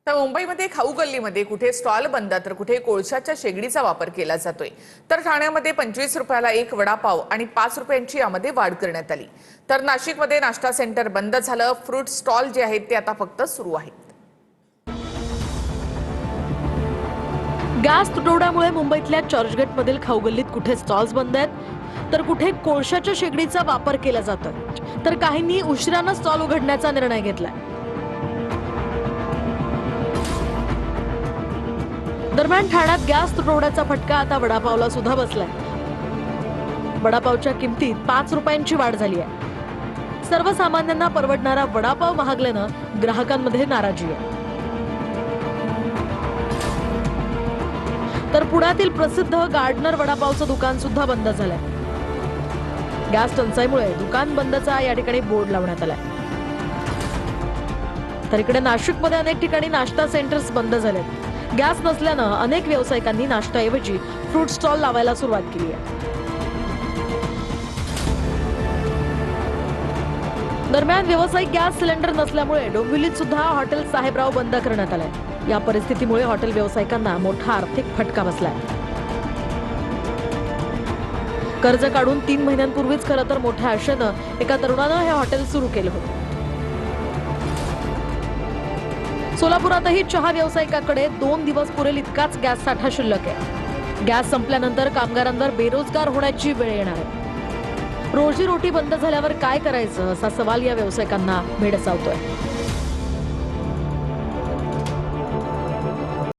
तर मुंबईमध्ये खाऊ गल्लीमध्ये कुठे स्टॉल बंद तर कुठे कोळशाच्या शेगडीचा वापर केला जातोय। तर ठाण्यामध्ये 25 रुपयाला एक वडापाव आणि 5 रुपयांची यामध्ये वाढ करण्यात आली। तर नाशिकमध्ये नाश्ता सेंटर बंद झालं। फ्रूट स्टॉल जे आहेत ते आता फक्त सुरू आहेत। गॅस तुटवड्यामुळे मुंबईतल्या चर्चगेटमधील खाऊगल्लीत कुठे स्टॉल्स बंद आहेत तर कुठे कोळशाच्या शेगडीचा वापर केला जातोय। तर काहींनी उशिराने स्टॉल उघडण्याचा निर्णय घेतलाय। दरम्यान ठाण्यात गॅस तुटवड्याचा फटका आता वडापावला सुद्धा बसलाय। वडापावच्या किमतीत 5 रुपयांची वाढ झाली आहे। सर्वसामान्यांना परवडणारा वडापाव महागल्यानं ग्राहकांमध्ये नाराजी आहे। तर पुण्यातील प्रसिद्ध गार्डनर वडापावचं दुकान सुद्धा बंद झालंय। गॅस टंचाईमुळे दुकान बंदचा या ठिकाणी बोर्ड लावण्यात आलाय। तर इकडे नाशिकमध्ये अनेक ठिकाणी नाश्ता सेंटर्स बंद झालेत। गॅस नसल्यानं अनेक व्यावसायिकांनी नाश्त्याऐवजी फ्रूट स्टॉल लावायला सुरुवात केली आहे। दरम्यान व्यावसायिक गॅस सिलेंडर नसल्यामुळे डोंबिवलीत सुद्धा हॉटेल साहेबराव बंद करण्यात आलंय। या परिस्थितीमुळे हॉटेल व्यावसायिकांना मोठा आर्थिक फटका बसलाय। कर्ज काढून 3 महिन्यांपूर्वीच खरं तर मोठ्या आशेनं एका तरुणानं हे हॉटेल सुरू केलं होतं। सोलापुरातही चहा व्यावसायिकाकडे 2 दिवस पुरेल इतकाच गॅस साठा शिल्लक आहे। गॅस संपल्यानंतर कामगारांवर बेरोजगार होण्याची वेळ येणार आहे। रोजी रोटी बंद झाल्यावर काय करायचं असा सवाल या व्यावसायिकांना भेडसावतोय।